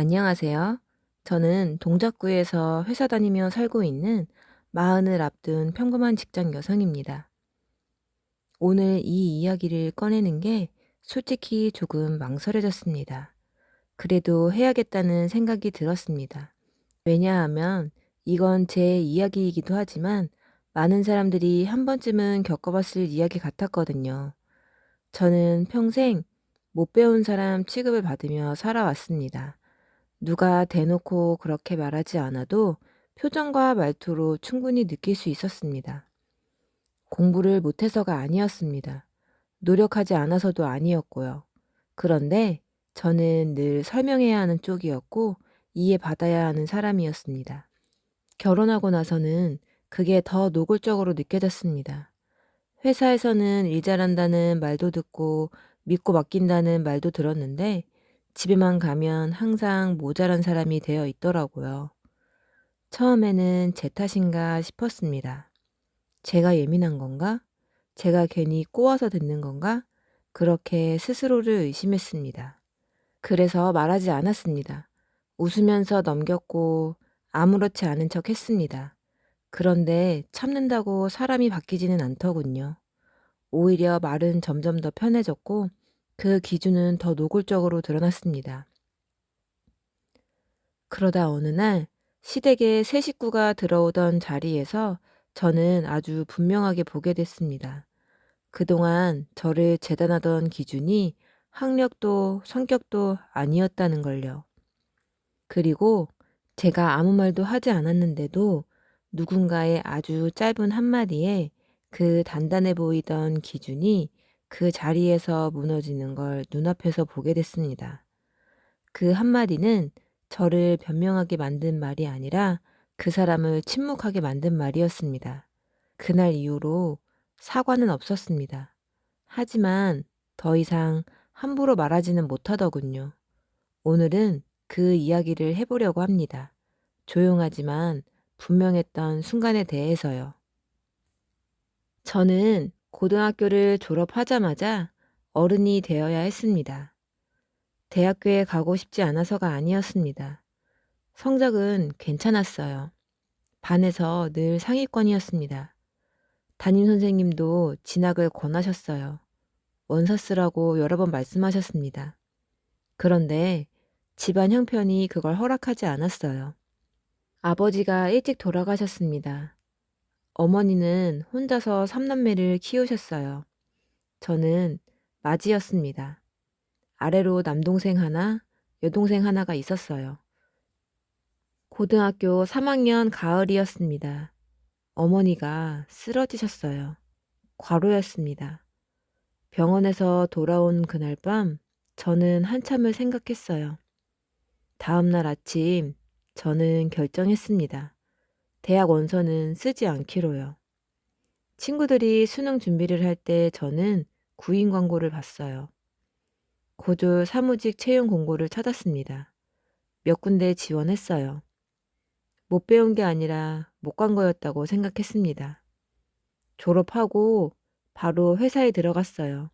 안녕하세요. 저는 동작구에서 회사 다니며 살고 있는 마흔을 앞둔 평범한 직장 여성입니다. 오늘 이 이야기를 꺼내는 게 솔직히 조금 망설여졌습니다. 그래도 해야겠다는 생각이 들었습니다. 왜냐하면 이건 제 이야기이기도 하지만 많은 사람들이 한 번쯤은 겪어봤을 이야기 같았거든요. 저는 평생 못 배운 사람 취급을 받으며 살아왔습니다. 누가 대놓고 그렇게 말하지 않아도 표정과 말투로 충분히 느낄 수 있었습니다. 공부를 못해서가 아니었습니다. 노력하지 않아서도 아니었고요. 그런데 저는 늘 설명해야 하는 쪽이었고 이해받아야 하는 사람이었습니다. 결혼하고 나서는 그게 더 노골적으로 느껴졌습니다. 회사에서는 일 잘한다는 말도 듣고 믿고 맡긴다는 말도 들었는데 집에만 가면 항상 모자란 사람이 되어 있더라고요. 처음에는 제 탓인가 싶었습니다. 제가 예민한 건가? 제가 괜히 꼬아서 듣는 건가? 그렇게 스스로를 의심했습니다. 그래서 말하지 않았습니다. 웃으면서 넘겼고 아무렇지 않은 척 했습니다. 그런데 참는다고 사람이 바뀌지는 않더군요. 오히려 말은 점점 더 편해졌고 그 기준은 더 노골적으로 드러났습니다. 그러다 어느 날 시댁에 새 식구가 들어오던 자리에서 저는 아주 분명하게 보게 됐습니다. 그동안 저를 재단하던 기준이 학력도 성격도 아니었다는 걸요. 그리고 제가 아무 말도 하지 않았는데도 누군가의 아주 짧은 한마디에 그 단단해 보이던 기준이 그 자리에서 무너지는 걸 눈앞에서 보게 됐습니다. 그 한마디는 저를 변명하게 만든 말이 아니라 그 사람을 침묵하게 만든 말이었습니다. 그날 이후로 사과는 없었습니다. 하지만 더 이상 함부로 말하지는 못하더군요. 오늘은 그 이야기를 해보려고 합니다. 조용하지만 분명했던 순간에 대해서요. 저는 고등학교를 졸업하자마자 어른이 되어야 했습니다. 대학교에 가고 싶지 않아서가 아니었습니다. 성적은 괜찮았어요. 반에서 늘 상위권이었습니다. 담임 선생님도 진학을 권하셨어요. 원서 쓰라고 여러 번 말씀하셨습니다. 그런데 집안 형편이 그걸 허락하지 않았어요. 아버지가 일찍 돌아가셨습니다. 어머니는 혼자서 3남매를 키우셨어요. 저는 맞이였습니다. 아래로 남동생 하나, 여동생 하나가 있었어요. 고등학교 3학년 가을이었습니다. 어머니가 쓰러지셨어요. 과로였습니다. 병원에서 돌아온 그날 밤 저는 한참을 생각했어요. 다음 날 아침 저는 결정했습니다. 대학 원서는 쓰지 않기로요. 친구들이 수능 준비를 할 때 저는 구인 광고를 봤어요. 고졸 사무직 채용 공고를 찾았습니다. 몇 군데 지원했어요. 못 배운 게 아니라 못 간 거였다고 생각했습니다. 졸업하고 바로 회사에 들어갔어요.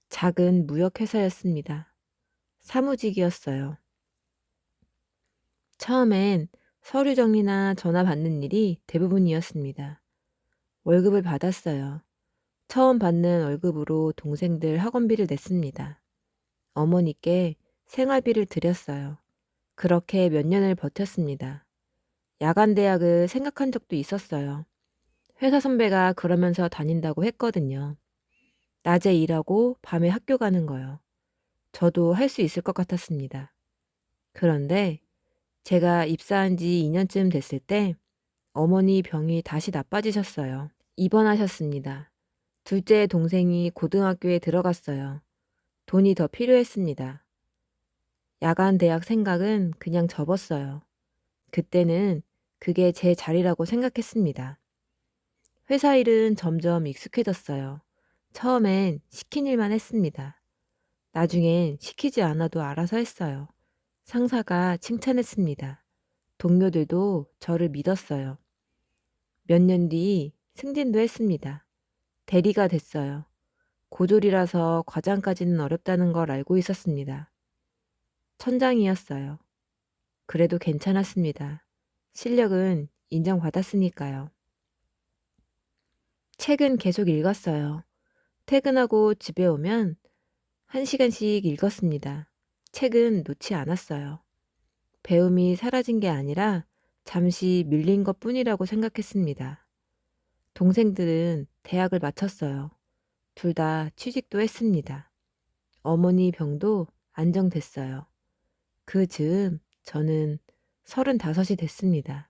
작은 무역회사였습니다. 사무직이었어요. 처음엔 서류 정리나 전화 받는 일이 대부분이었습니다. 월급을 받았어요. 처음 받는 월급으로 동생들 학원비를 냈습니다. 어머니께 생활비를 드렸어요. 그렇게 몇 년을 버텼습니다. 야간 대학을 생각한 적도 있었어요. 회사 선배가 그러면서 다닌다고 했거든요. 낮에 일하고 밤에 학교 가는 거요. 저도 할 수 있을 것 같았습니다. 그런데 제가 입사한 지 2년쯤 됐을 때 어머니 병이 다시 나빠지셨어요. 입원하셨습니다. 둘째 동생이 고등학교에 들어갔어요. 돈이 더 필요했습니다. 야간 대학 생각은 그냥 접었어요. 그때는 그게 제 자리라고 생각했습니다. 회사 일은 점점 익숙해졌어요. 처음엔 시킨 일만 했습니다. 나중엔 시키지 않아도 알아서 했어요. 상사가 칭찬했습니다. 동료들도 저를 믿었어요. 몇 년 뒤 승진도 했습니다. 대리가 됐어요. 고졸이라서 과장까지는 어렵다는 걸 알고 있었습니다. 천장이었어요. 그래도 괜찮았습니다. 실력은 인정받았으니까요. 책은 계속 읽었어요. 퇴근하고 집에 오면 1시간씩 읽었습니다. 책은 놓지 않았어요. 배움이 사라진 게 아니라 잠시 밀린 것 뿐이라고 생각했습니다. 동생들은 대학을 마쳤어요. 둘 다 취직도 했습니다. 어머니 병도 안정됐어요. 그 즈음 저는 35이 됐습니다.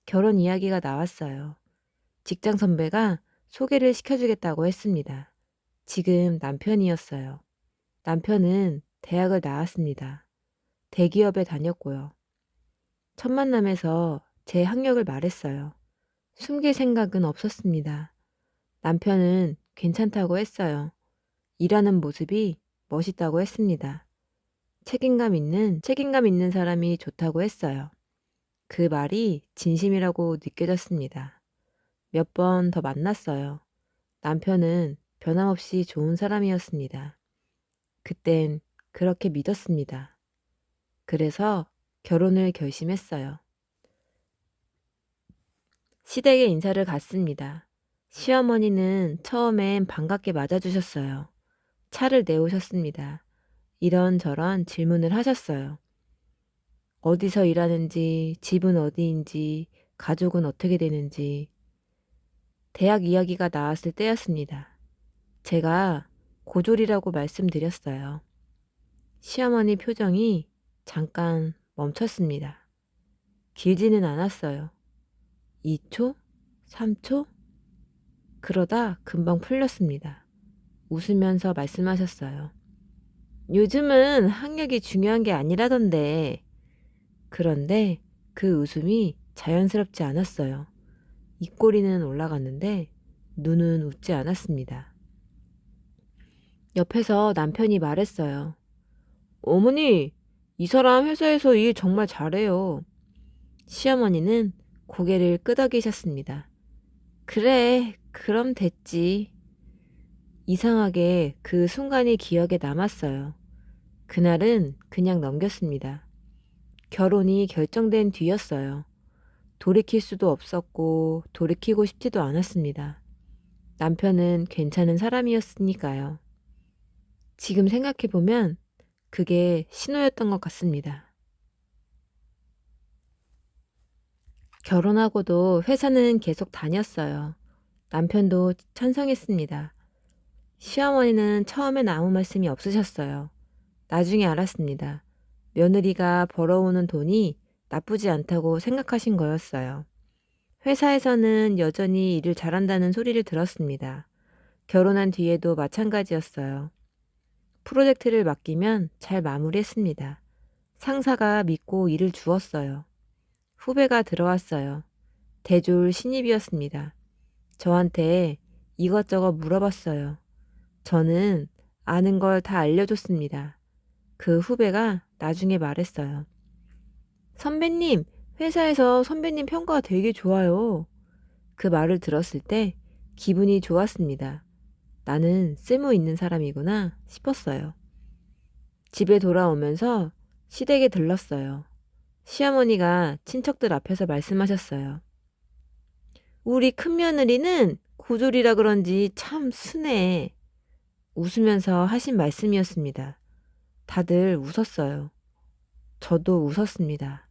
결혼 이야기가 나왔어요. 직장 선배가 소개를 시켜주겠다고 했습니다. 지금 남편이었어요. 남편은 대학을 나왔습니다. 대기업에 다녔고요. 첫 만남에서 제 학력을 말했어요. 숨길 생각은 없었습니다. 남편은 괜찮다고 했어요. 일하는 모습이 멋있다고 했습니다. 책임감 있는 사람이 좋다고 했어요. 그 말이 진심이라고 느껴졌습니다. 몇 번 더 만났어요. 남편은 변함없이 좋은 사람이었습니다. 그땐 그렇게 믿었습니다. 그래서 결혼을 결심했어요. 시댁에 인사를 갔습니다. 시어머니는 처음엔 반갑게 맞아주셨어요. 차를 내오셨습니다. 이런저런 질문을 하셨어요. 어디서 일하는지, 집은 어디인지, 가족은 어떻게 되는지. 대학 이야기가 나왔을 때였습니다. 제가 고졸이라고 말씀드렸어요. 시어머니 표정이 잠깐 멈췄습니다. 길지는 않았어요. 2초? 3초? 그러다 금방 풀렸습니다. 웃으면서 말씀하셨어요. 요즘은 학력이 중요한 게 아니라던데. 그런데 그 웃음이 자연스럽지 않았어요. 입꼬리는 올라갔는데 눈은 웃지 않았습니다. 옆에서 남편이 말했어요. 어머니, 이 사람 회사에서 일 정말 잘해요. 시어머니는 고개를 끄덕이셨습니다. 그래, 그럼 됐지. 이상하게 그 순간이 기억에 남았어요. 그날은 그냥 넘겼습니다. 결혼이 결정된 뒤였어요. 돌이킬 수도 없었고 돌이키고 싶지도 않았습니다. 남편은 괜찮은 사람이었으니까요. 지금 생각해보면 그게 신호였던 것 같습니다. 결혼하고도 회사는 계속 다녔어요. 남편도 찬성했습니다. 시어머니는 처음엔 아무 말씀이 없으셨어요. 나중에 알았습니다. 며느리가 벌어오는 돈이 나쁘지 않다고 생각하신 거였어요. 회사에서는 여전히 일을 잘한다는 소리를 들었습니다. 결혼한 뒤에도 마찬가지였어요. 프로젝트를 맡기면 잘 마무리했습니다. 상사가 믿고 일을 주었어요. 후배가 들어왔어요. 대졸 신입이었습니다. 저한테 이것저것 물어봤어요. 저는 아는 걸 다 알려줬습니다. 그 후배가 나중에 말했어요. 선배님, 회사에서 선배님 평가가 되게 좋아요. 그 말을 들었을 때 기분이 좋았습니다. 나는 쓸모 있는 사람이구나 싶었어요. 집에 돌아오면서 시댁에 들렀어요. 시어머니가 친척들 앞에서 말씀하셨어요. 우리 큰며느리는 고졸이라 그런지 참 순해. 웃으면서 하신 말씀이었습니다. 다들 웃었어요. 저도 웃었습니다.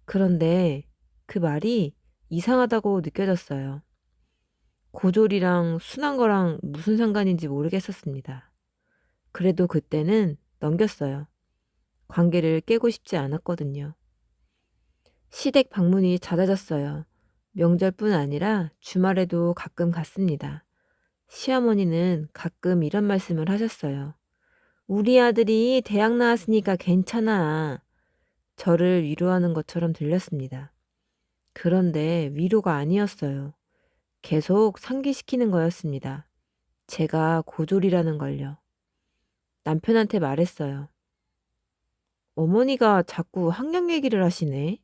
그런데 그 말이 이상하다고 느껴졌어요. 고졸이랑 순한 거랑 무슨 상관인지 모르겠었습니다. 그래도 그때는 넘겼어요. 관계를 깨고 싶지 않았거든요. 시댁 방문이 잦아졌어요. 명절뿐 아니라 주말에도 가끔 갔습니다. 시어머니는 가끔 이런 말씀을 하셨어요. 우리 아들이 대학 나왔으니까 괜찮아. 저를 위로하는 것처럼 들렸습니다. 그런데 위로가 아니었어요. 계속 상기시키는 거였습니다. 제가 고졸이라는 걸요. 남편한테 말했어요. 어머니가 자꾸 학력 얘기를 하시네.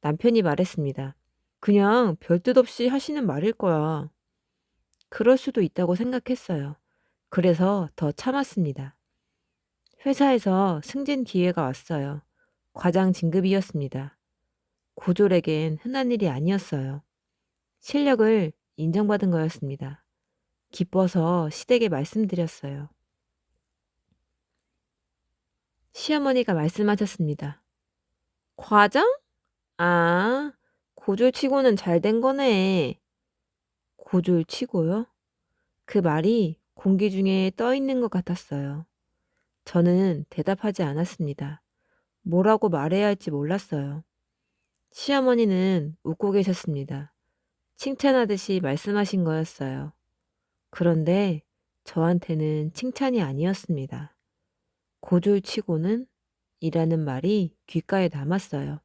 남편이 말했습니다. 그냥 별 뜻 없이 하시는 말일 거야. 그럴 수도 있다고 생각했어요. 그래서 더 참았습니다. 회사에서 승진 기회가 왔어요. 과장 진급이었습니다. 고졸에겐 흔한 일이 아니었어요. 실력을 인정받은 거였습니다. 기뻐서 시댁에 말씀드렸어요. 시어머니가 말씀하셨습니다. 과장? 아, 고졸치고는 잘 된 거네. 고졸치고요? 그 말이 공기 중에 떠 있는 것 같았어요. 저는 대답하지 않았습니다. 뭐라고 말해야 할지 몰랐어요. 시어머니는 웃고 계셨습니다. 칭찬하듯이 말씀하신 거였어요. 그런데 저한테는 칭찬이 아니었습니다. 고졸치고는 이라는 말이 귓가에 남았어요.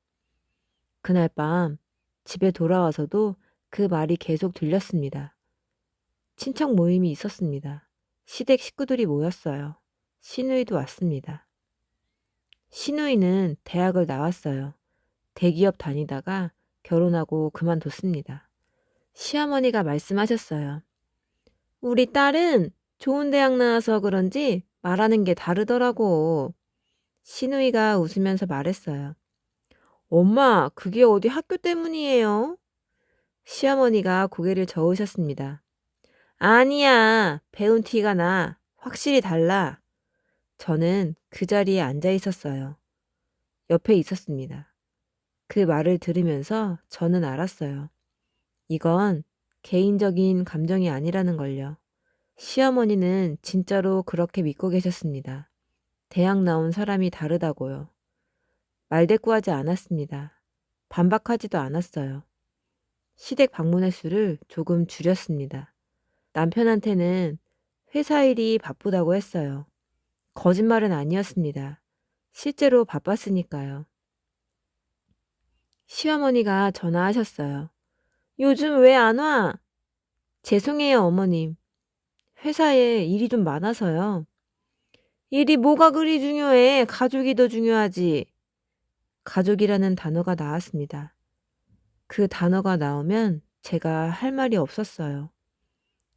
그날 밤 집에 돌아와서도 그 말이 계속 들렸습니다. 친척 모임이 있었습니다. 시댁 식구들이 모였어요. 시누이도 왔습니다. 시누이는 대학을 나왔어요. 대기업 다니다가 결혼하고 그만뒀습니다. 시어머니가 말씀하셨어요. 우리 딸은 좋은 대학 나와서 그런지 말하는 게 다르더라고. 시누이가 웃으면서 말했어요. 엄마, 그게 어디 학교 때문이에요? 시어머니가 고개를 저으셨습니다. 아니야, 배운 티가 나. 확실히 달라. 저는 그 자리에 앉아 있었어요. 옆에 있었습니다. 그 말을 들으면서 저는 알았어요. 이건 개인적인 감정이 아니라는 걸요. 시어머니는 진짜로 그렇게 믿고 계셨습니다. 대학 나온 사람이 다르다고요. 말대꾸하지 않았습니다. 반박하지도 않았어요. 시댁 방문의 수를 조금 줄였습니다. 남편한테는 회사 일이 바쁘다고 했어요. 거짓말은 아니었습니다. 실제로 바빴으니까요. 시어머니가 전화하셨어요. 요즘 왜 안 와? 죄송해요, 어머님. 회사에 일이 좀 많아서요. 일이 뭐가 그리 중요해? 가족이 더 중요하지. 가족이라는 단어가 나왔습니다. 그 단어가 나오면 제가 할 말이 없었어요.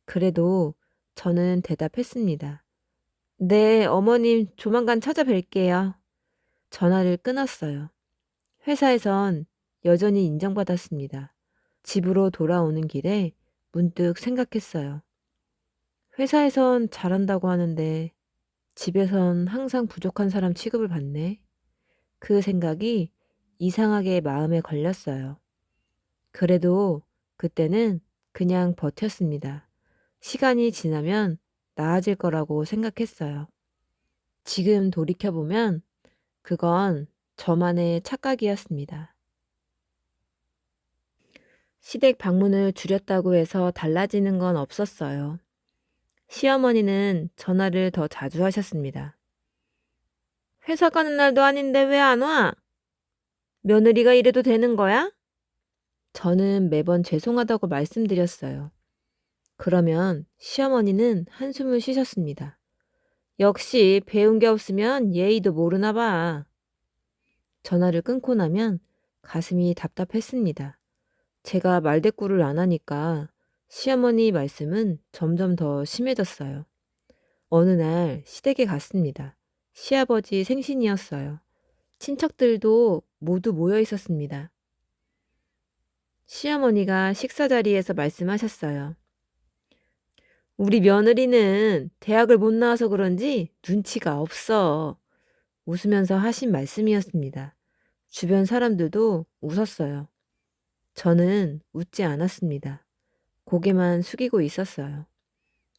그래도 저는 대답했습니다. 네, 어머님 조만간 찾아뵐게요. 전화를 끊었어요. 회사에선 여전히 인정받았습니다. 집으로 돌아오는 길에 문득 생각했어요. 회사에선 잘한다고 하는데 집에선 항상 부족한 사람 취급을 받네. 그 생각이 이상하게 마음에 걸렸어요. 그래도 그때는 그냥 버텼습니다. 시간이 지나면 나아질 거라고 생각했어요. 지금 돌이켜보면 그건 저만의 착각이었습니다. 시댁 방문을 줄였다고 해서 달라지는 건 없었어요. 시어머니는 전화를 더 자주 하셨습니다. 회사 가는 날도 아닌데 왜 안 와? 며느리가 이래도 되는 거야? 저는 매번 죄송하다고 말씀드렸어요. 그러면 시어머니는 한숨을 쉬셨습니다. 역시 배운 게 없으면 예의도 모르나 봐. 전화를 끊고 나면 가슴이 답답했습니다. 제가 말대꾸를 안 하니까 시어머니 말씀은 점점 더 심해졌어요. 어느 날 시댁에 갔습니다. 시아버지 생신이었어요. 친척들도 모두 모여 있었습니다. 시어머니가 식사 자리에서 말씀하셨어요. 우리 며느리는 대학을 못 나와서 그런지 눈치가 없어. 웃으면서 하신 말씀이었습니다. 주변 사람들도 웃었어요. 저는 웃지 않았습니다. 고개만 숙이고 있었어요.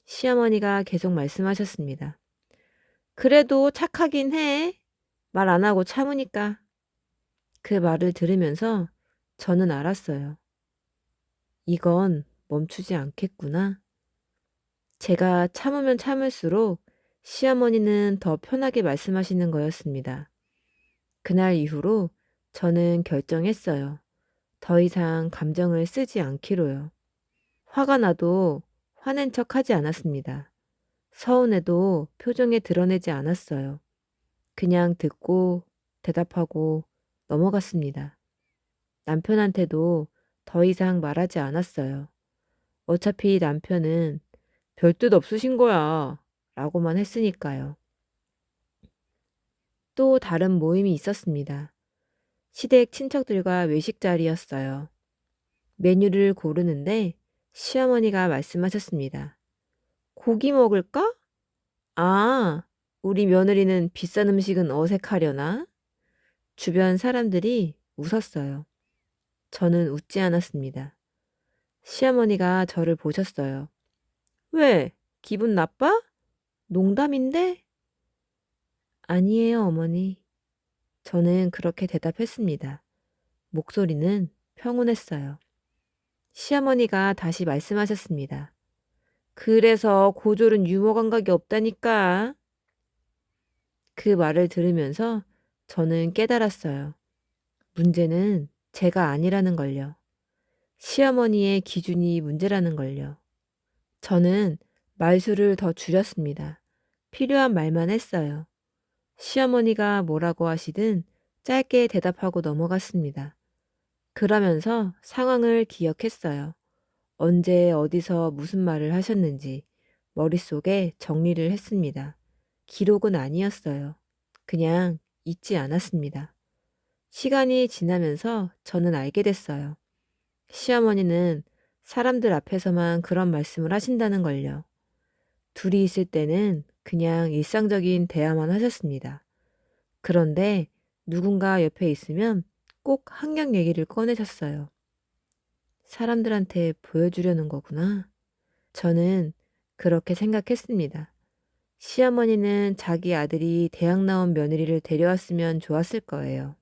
시어머니가 계속 말씀하셨습니다. 그래도 착하긴 해. 말 안 하고 참으니까. 그 말을 들으면서 저는 알았어요. 이건 멈추지 않겠구나. 제가 참으면 참을수록 시어머니는 더 편하게 말씀하시는 거였습니다. 그날 이후로 저는 결정했어요. 더 이상 감정을 쓰지 않기로요. 화가 나도 화낸 척 하지 않았습니다. 서운해도 표정에 드러내지 않았어요. 그냥 듣고 대답하고 넘어갔습니다. 남편한테도 더 이상 말하지 않았어요. 어차피 남편은 별 뜻 없으신 거야 라고만 했으니까요. 또 다른 모임이 있었습니다. 시댁 친척들과 외식 자리였어요. 메뉴를 고르는데 시어머니가 말씀하셨습니다. 고기 먹을까? 아, 우리 며느리는 비싼 음식은 어색하려나? 주변 사람들이 웃었어요. 저는 웃지 않았습니다. 시어머니가 저를 보셨어요. 왜? 기분 나빠? 농담인데? 아니에요, 어머니. 저는 그렇게 대답했습니다. 목소리는 평온했어요. 시어머니가 다시 말씀하셨습니다. 그래서 고졸은 유머 감각이 없다니까. 그 말을 들으면서 저는 깨달았어요. 문제는 제가 아니라는 걸요. 시어머니의 기준이 문제라는 걸요. 저는 말수를 더 줄였습니다. 필요한 말만 했어요. 시어머니가 뭐라고 하시든 짧게 대답하고 넘어갔습니다. 그러면서 상황을 기억했어요. 언제 어디서 무슨 말을 하셨는지 머릿속에 정리를 했습니다. 기록은 아니었어요. 그냥 잊지 않았습니다. 시간이 지나면서 저는 알게 됐어요. 시어머니는 사람들 앞에서만 그런 말씀을 하신다는 걸요. 둘이 있을 때는 그냥 일상적인 대화만 하셨습니다. 그런데 누군가 옆에 있으면 꼭 학력 얘기를 꺼내셨어요. 사람들한테 보여주려는 거구나. 저는 그렇게 생각했습니다. 시어머니는 자기 아들이 대학 나온 며느리를 데려왔으면 좋았을 거예요.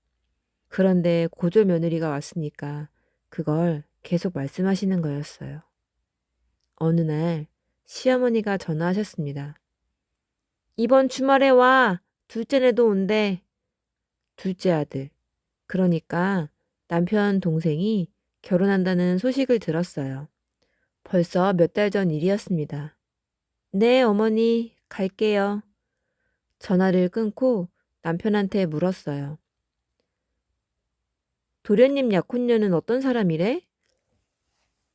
그런데 고졸 며느리가 왔으니까 그걸 계속 말씀하시는 거였어요. 어느 날 시어머니가 전화하셨습니다. 이번 주말에 와. 둘째네도 온대. 둘째 아들. 그러니까 남편 동생이 결혼한다는 소식을 들었어요. 벌써 몇 달 전 일이었습니다. 네, 어머니, 갈게요. 전화를 끊고 남편한테 물었어요. 도련님 약혼녀는 어떤 사람이래?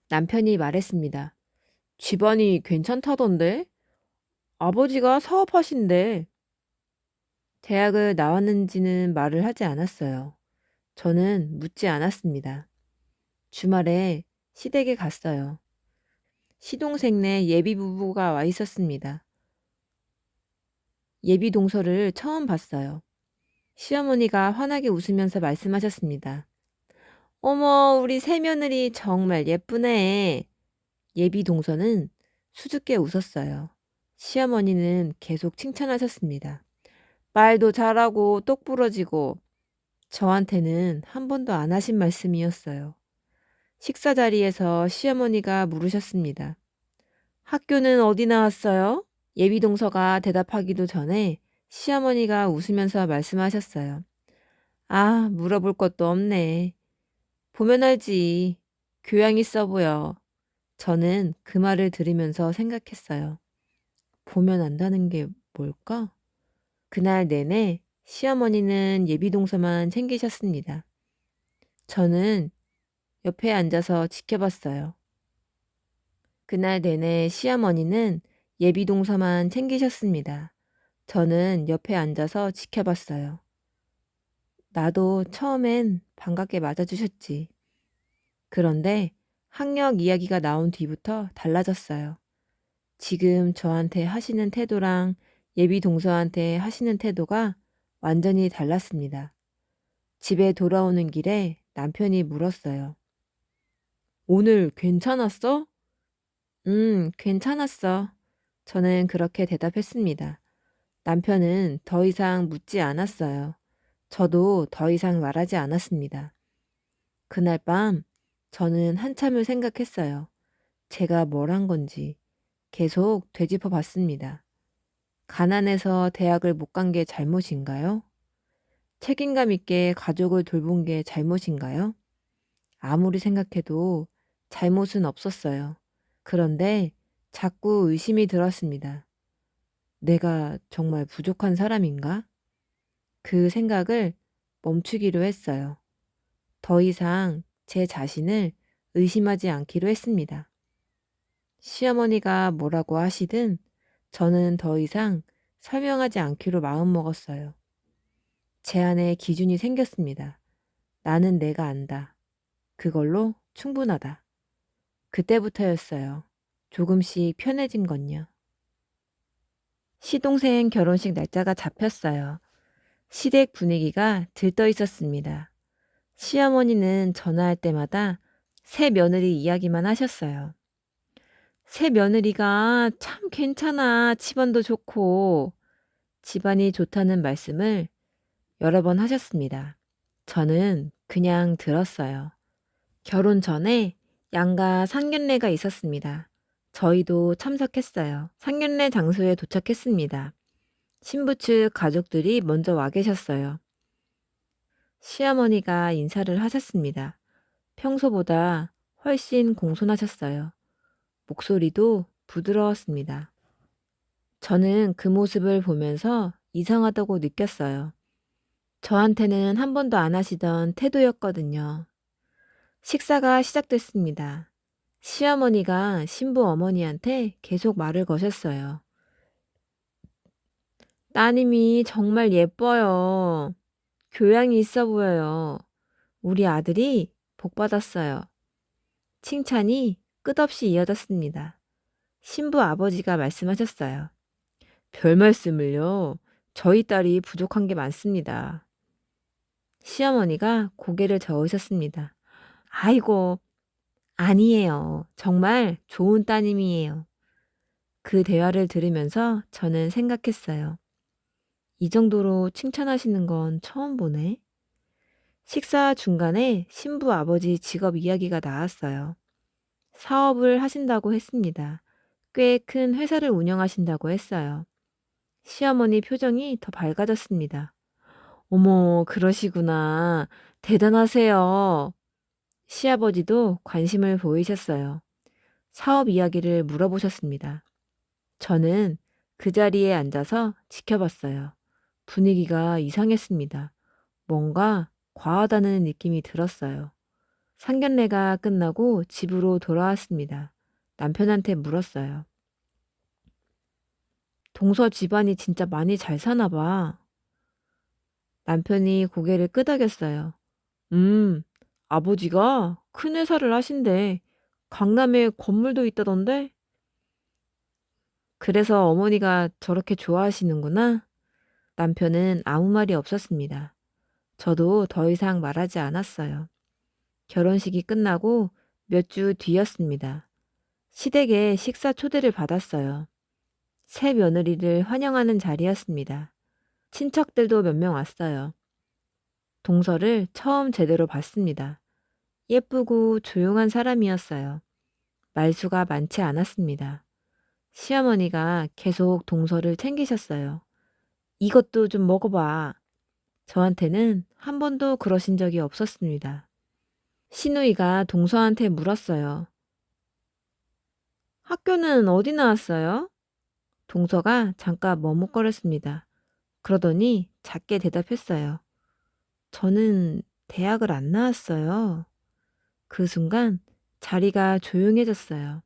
남편이 말했습니다. 집안이 괜찮다던데? 아버지가 사업하신대. 대학을 나왔는지는 말을 하지 않았어요. 저는 묻지 않았습니다. 주말에 시댁에 갔어요. 시동생네 예비 부부가 와 있었습니다. 예비 동서를 처음 봤어요. 시어머니가 환하게 웃으면서 말씀하셨습니다. 어머, 우리 새며느리 정말 예쁘네. 예비 동서는 수줍게 웃었어요. 시어머니는 계속 칭찬하셨습니다. 말도 잘하고 똑 부러지고. 저한테는 한 번도 안 하신 말씀이었어요. 식사 자리에서 시어머니가 물으셨습니다. 학교는 어디 나왔어요? 예비 동서가 대답하기도 전에 시어머니가 웃으면서 말씀하셨어요. 아, 물어볼 것도 없네. 보면 알지. 교양 있어 보여. 저는 그 말을 들으면서 생각했어요. 보면 안다는 게 뭘까? 그날 내내 시어머니는 예비동서만 챙기셨습니다. 저는 옆에 앉아서 지켜봤어요. 그날 내내 시어머니는 예비동서만 챙기셨습니다. 저는 옆에 앉아서 지켜봤어요. 나도 처음엔 반갑게 맞아주셨지. 그런데 학력 이야기가 나온 뒤부터 달라졌어요. 지금 저한테 하시는 태도랑 예비 동서한테 하시는 태도가 완전히 달랐습니다. 집에 돌아오는 길에 남편이 물었어요. 오늘 괜찮았어? 괜찮았어. 저는 그렇게 대답했습니다. 남편은 더 이상 묻지 않았어요. 저도 더 이상 말하지 않았습니다. 그날 밤 저는 한참을 생각했어요. 제가 뭘 한 건지 계속 되짚어 봤습니다. 가난해서 대학을 못 간 게 잘못인가요? 책임감 있게 가족을 돌본 게 잘못인가요? 아무리 생각해도 잘못은 없었어요. 그런데 자꾸 의심이 들었습니다. 내가 정말 부족한 사람인가? 그 생각을 멈추기로 했어요. 더 이상 제 자신을 의심하지 않기로 했습니다. 시어머니가 뭐라고 하시든 저는 더 이상 설명하지 않기로 마음먹었어요. 제 안에 기준이 생겼습니다. 나는 내가 안다. 그걸로 충분하다. 그때부터였어요. 조금씩 편해진 건요. 시동생 결혼식 날짜가 잡혔어요. 시댁 분위기가 들떠 있었습니다. 시어머니는 전화할 때마다 새 며느리 이야기만 하셨어요. 새 며느리가 참 괜찮아. 집안도 좋고. 집안이 좋다는 말씀을 여러 번 하셨습니다. 저는 그냥 들었어요. 결혼 전에 양가 상견례가 있었습니다. 저희도 참석했어요. 상견례 장소에 도착했습니다. 신부 측 가족들이 먼저 와 계셨어요. 시어머니가 인사를 하셨습니다. 평소보다 훨씬 공손하셨어요. 목소리도 부드러웠습니다. 저는 그 모습을 보면서 이상하다고 느꼈어요. 저한테는 한 번도 안 하시던 태도였거든요. 식사가 시작됐습니다. 시어머니가 신부 어머니한테 계속 말을 거셨어요. 따님이 정말 예뻐요. 교양이 있어 보여요. 우리 아들이 복 받았어요. 칭찬이 끝없이 이어졌습니다. 신부 아버지가 말씀하셨어요. 별 말씀을요. 저희 딸이 부족한 게 많습니다. 시어머니가 고개를 저으셨습니다. 아이고, 아니에요. 정말 좋은 따님이에요. 그 대화를 들으면서 저는 생각했어요. 이 정도로 칭찬하시는 건 처음 보네. 식사 중간에 신부 아버지 직업 이야기가 나왔어요. 사업을 하신다고 했습니다. 꽤 큰 회사를 운영하신다고 했어요. 시어머니 표정이 더 밝아졌습니다. 어머, 그러시구나. 대단하세요. 시아버지도 관심을 보이셨어요. 사업 이야기를 물어보셨습니다. 저는 그 자리에 앉아서 지켜봤어요. 분위기가 이상했습니다. 뭔가 과하다는 느낌이 들었어요. 상견례가 끝나고 집으로 돌아왔습니다. 남편한테 물었어요. 동서 집안이 진짜 많이 잘 사나 봐. 남편이 고개를 끄덕였어요. 아버지가 큰 회사를 하신대. 강남에 건물도 있다던데? 그래서 어머니가 저렇게 좋아하시는구나. 남편은 아무 말이 없었습니다. 저도 더 이상 말하지 않았어요. 결혼식이 끝나고 몇 주 뒤였습니다. 시댁에 식사 초대를 받았어요. 새 며느리를 환영하는 자리였습니다. 친척들도 몇 명 왔어요. 동서를 처음 제대로 봤습니다. 예쁘고 조용한 사람이었어요. 말수가 많지 않았습니다. 시어머니가 계속 동서를 챙기셨어요. 이것도 좀 먹어봐. 저한테는 한 번도 그러신 적이 없었습니다. 시누이가 동서한테 물었어요. 학교는 어디 나왔어요? 동서가 잠깐 머뭇거렸습니다. 그러더니 작게 대답했어요. 저는 대학을 안 나왔어요. 그 순간 자리가 조용해졌어요.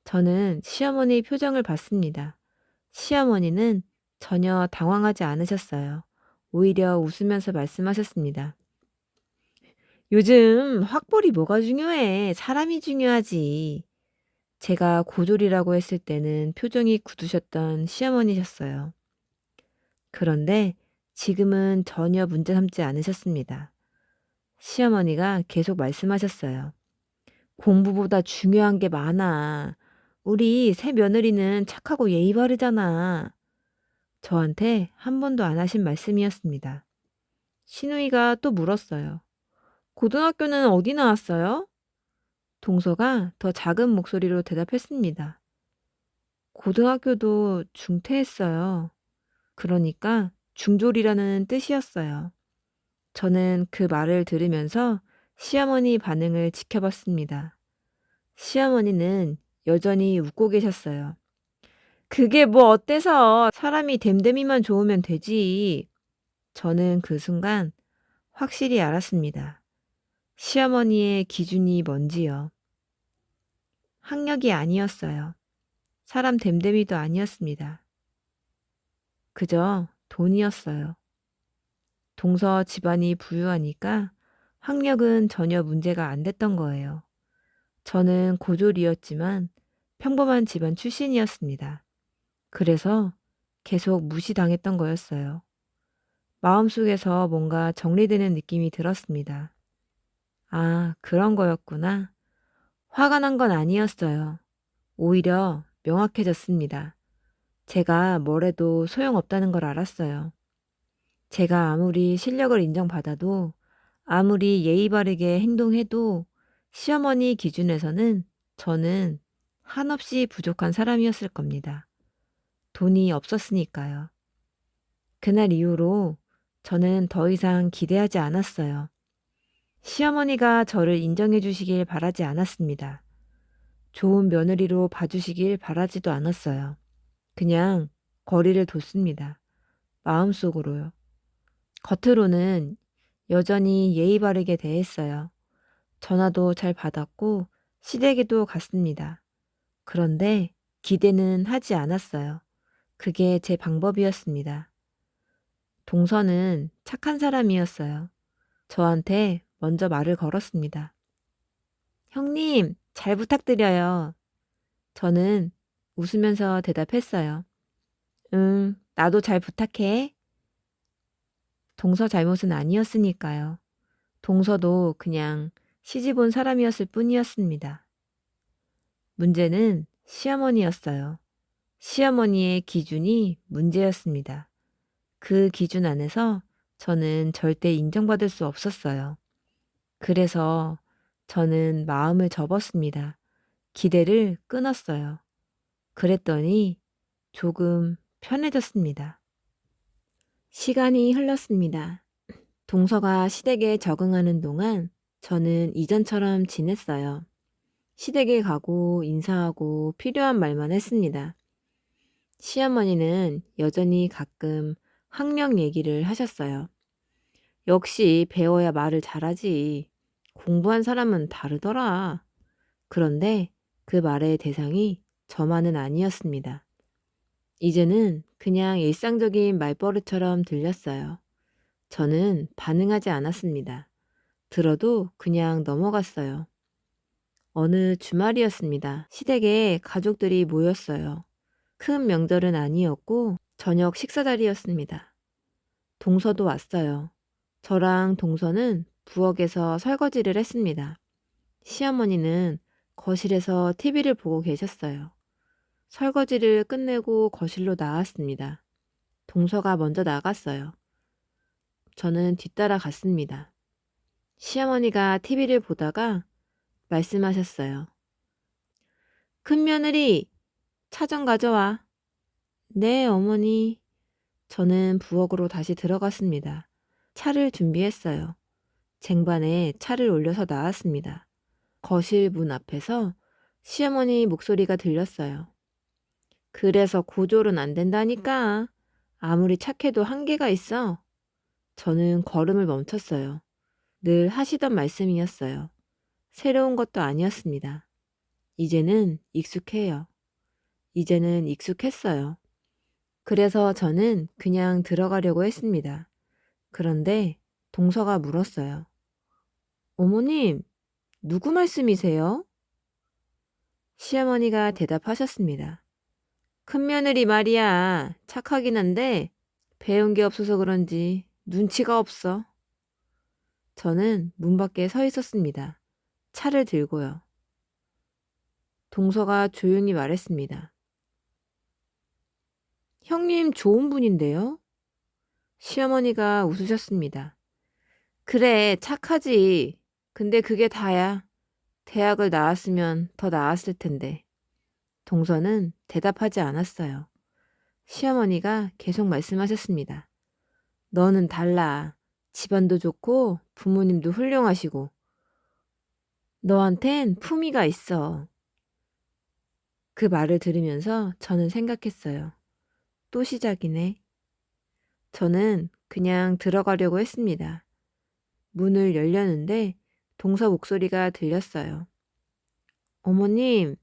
저는 시어머니 표정을 봤습니다. 시어머니는 전혀 당황하지 않으셨어요. 오히려 웃으면서 말씀하셨습니다. 요즘 학벌이 뭐가 중요해? 사람이 중요하지. 제가 고졸이라고 했을 때는 표정이 굳으셨던 시어머니셨어요. 그런데 지금은 전혀 문제 삼지 않으셨습니다. 시어머니가 계속 말씀하셨어요. 공부보다 중요한 게 많아. 우리 새 며느리는 착하고 예의 바르잖아. 저한테 한 번도 안 하신 말씀이었습니다. 시누이가 또 물었어요. 고등학교는 어디 나왔어요? 동서가 더 작은 목소리로 대답했습니다. 고등학교도 중퇴했어요. 그러니까 중졸이라는 뜻이었어요. 저는 그 말을 들으면서 시어머니 반응을 지켜봤습니다. 시어머니는 여전히 웃고 계셨어요. 그게 뭐 어때서 사람이 됨됨이만 좋으면 되지. 저는 그 순간 확실히 알았습니다. 시어머니의 기준이 뭔지요. 학력이 아니었어요. 사람 됨됨이도 아니었습니다. 그저 돈이었어요. 동서 집안이 부유하니까 학력은 전혀 문제가 안 됐던 거예요. 저는 고졸이었지만 평범한 집안 출신이었습니다. 그래서 계속 무시당했던 거였어요. 마음속에서 뭔가 정리되는 느낌이 들었습니다. 아, 그런 거였구나. 화가 난 건 아니었어요. 오히려 명확해졌습니다. 제가 뭘 해도 소용없다는 걸 알았어요. 제가 아무리 실력을 인정받아도 아무리 예의 바르게 행동해도 시어머니 기준에서는 저는 한없이 부족한 사람이었을 겁니다. 돈이 없었으니까요. 그날 이후로 저는 더 이상 기대하지 않았어요. 시어머니가 저를 인정해 주시길 바라지 않았습니다. 좋은 며느리로 봐주시길 바라지도 않았어요. 그냥 거리를 뒀습니다. 마음속으로요. 겉으로는 여전히 예의 바르게 대했어요. 전화도 잘 받았고 시댁에도 갔습니다. 그런데 기대는 하지 않았어요. 그게 제 방법이었습니다. 동서는 착한 사람이었어요. 저한테 먼저 말을 걸었습니다. 형님, 잘 부탁드려요. 저는 웃으면서 대답했어요. 응, 나도 잘 부탁해. 동서 잘못은 아니었으니까요. 동서도 그냥 시집 온 사람이었을 뿐이었습니다. 문제는 시어머니였어요. 시어머니의 기준이 문제였습니다. 그 기준 안에서 저는 절대 인정받을 수 없었어요. 그래서 저는 마음을 접었습니다. 기대를 끊었어요. 그랬더니 조금 편해졌습니다. 시간이 흘렀습니다. 동서가 시댁에 적응하는 동안 저는 이전처럼 지냈어요. 시댁에 가고 인사하고 필요한 말만 했습니다. 시어머니는 여전히 가끔 학력 얘기를 하셨어요. 역시 배워야 말을 잘하지. 공부한 사람은 다르더라. 그런데 그 말의 대상이 저만은 아니었습니다. 이제는 그냥 일상적인 말버릇처럼 들렸어요. 저는 반응하지 않았습니다. 들어도 그냥 넘어갔어요. 어느 주말이었습니다. 시댁에 가족들이 모였어요. 큰 명절은 아니었고 저녁 식사 자리였습니다. 동서도 왔어요. 저랑 동서는 부엌에서 설거지를 했습니다. 시어머니는 거실에서 TV를 보고 계셨어요. 설거지를 끝내고 거실로 나왔습니다. 동서가 먼저 나갔어요. 저는 뒤따라 갔습니다. 시어머니가 TV를 보다가 말씀하셨어요. 큰 며느리, 차 좀 가져와. 네, 어머니. 저는 부엌으로 다시 들어갔습니다. 차를 준비했어요. 쟁반에 차를 올려서 나왔습니다. 거실 문 앞에서 시어머니 목소리가 들렸어요. 그래서 고졸은 안 된다니까. 아무리 착해도 한계가 있어. 저는 걸음을 멈췄어요. 늘 하시던 말씀이었어요. 새로운 것도 아니었습니다. 이제는 익숙해요. 이제는 익숙했어요. 그래서 저는 그냥 들어가려고 했습니다. 그런데 동서가 물었어요. 어머님, 누구 말씀이세요? 시어머니가 대답하셨습니다. 큰며느리 말이야. 착하긴 한데 배운 게 없어서 그런지 눈치가 없어. 저는 문 밖에 서 있었습니다. 차를 들고요. 동서가 조용히 말했습니다. 형님 좋은 분인데요? 시어머니가 웃으셨습니다. 그래, 착하지. 근데 그게 다야. 대학을 나왔으면 더 나았을 텐데. 동서는 대답하지 않았어요. 시어머니가 계속 말씀하셨습니다. 너는 달라. 집안도 좋고 부모님도 훌륭하시고 너한텐 품위가 있어. 그 말을 들으면서 저는 생각했어요. 또 시작이네. 저는 그냥 들어가려고 했습니다. 문을 열려는데 동서 목소리가 들렸어요. 어머님,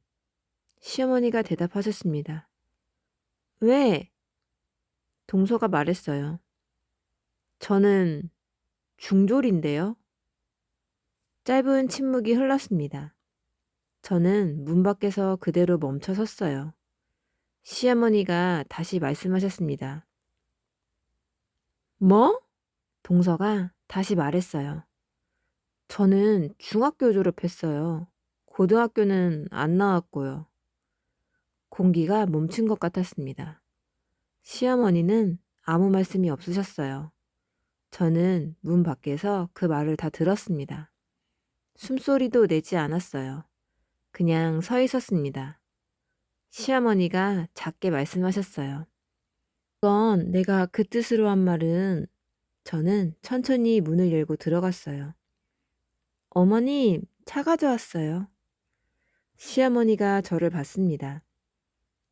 시어머니가 대답하셨습니다. 왜? 동서가 말했어요. 저는 중졸인데요. 짧은 침묵이 흘렀습니다. 저는 문 밖에서 그대로 멈춰 섰어요. 시어머니가 다시 말씀하셨습니다. 뭐? 동서가 다시 말했어요. 저는 중학교 졸업했어요. 고등학교는 안 나왔고요. 공기가 멈춘 것 같았습니다. 시어머니는 아무 말씀이 없으셨어요. 저는 문 밖에서 그 말을 다 들었습니다. 숨소리도 내지 않았어요. 그냥 서 있었습니다. 시어머니가 작게 말씀하셨어요. 그건 내가 그 뜻으로 한 말은. 저는 천천히 문을 열고 들어갔어요. 어머님, 차 가져왔어요. 시어머니가 저를 봤습니다.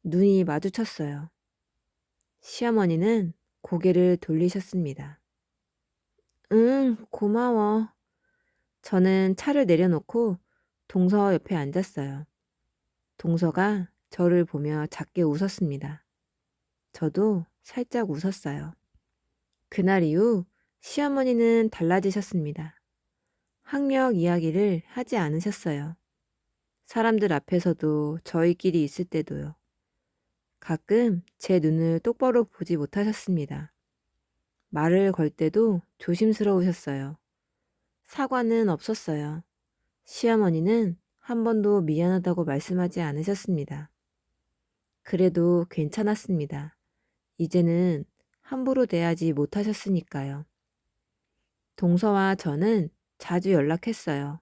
눈이 마주쳤어요. 시어머니는 고개를 돌리셨습니다. 응, 고마워. 저는 차를 내려놓고 동서 옆에 앉았어요. 동서가 저를 보며 작게 웃었습니다. 저도 살짝 웃었어요. 그날 이후 시어머니는 달라지셨습니다. 학력 이야기를 하지 않으셨어요. 사람들 앞에서도 저희끼리 있을 때도요. 가끔 제 눈을 똑바로 보지 못하셨습니다. 말을 걸 때도 조심스러우셨어요. 사과는 없었어요. 시어머니는 한 번도 미안하다고 말씀하지 않으셨습니다. 그래도 괜찮았습니다. 이제는 함부로 대하지 못하셨으니까요. 동서와 저는 자주 연락했어요.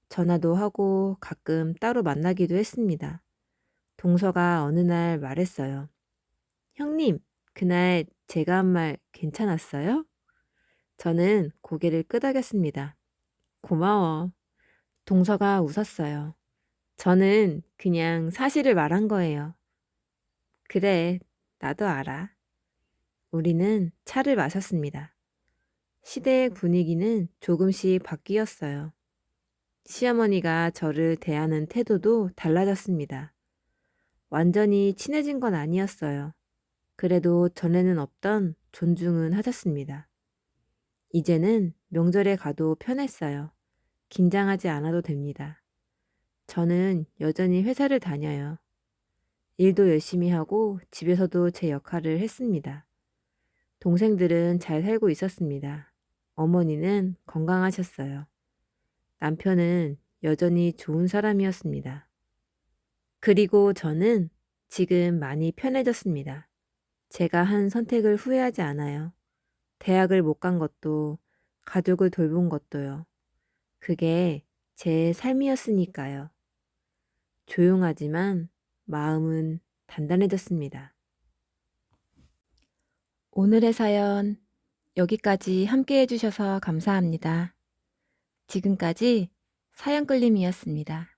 전화도 하고 가끔 따로 만나기도 했습니다. 동서가 어느 날 말했어요. 형님, 그날 제가 한 말 괜찮았어요? 저는 고개를 끄덕였습니다. 고마워. 동서가 웃었어요. 저는 그냥 사실을 말한 거예요. 그래, 나도 알아. 우리는 차를 마셨습니다. 시대의 분위기는 조금씩 바뀌었어요. 시어머니가 저를 대하는 태도도 달라졌습니다. 완전히 친해진 건 아니었어요. 그래도 전에는 없던 존중은 하셨습니다. 이제는 명절에 가도 편했어요. 긴장하지 않아도 됩니다. 저는 여전히 회사를 다녀요. 일도 열심히 하고 집에서도 제 역할을 했습니다. 동생들은 잘 살고 있었습니다. 어머니는 건강하셨어요. 남편은 여전히 좋은 사람이었습니다. 그리고 저는 지금 많이 편해졌습니다. 제가 한 선택을 후회하지 않아요. 대학을 못 간 것도, 가족을 돌본 것도요. 그게 제 삶이었으니까요. 조용하지만 마음은 단단해졌습니다. 오늘의 사연 여기까지 함께 해주셔서 감사합니다. 지금까지 사연 끌림이었습니다.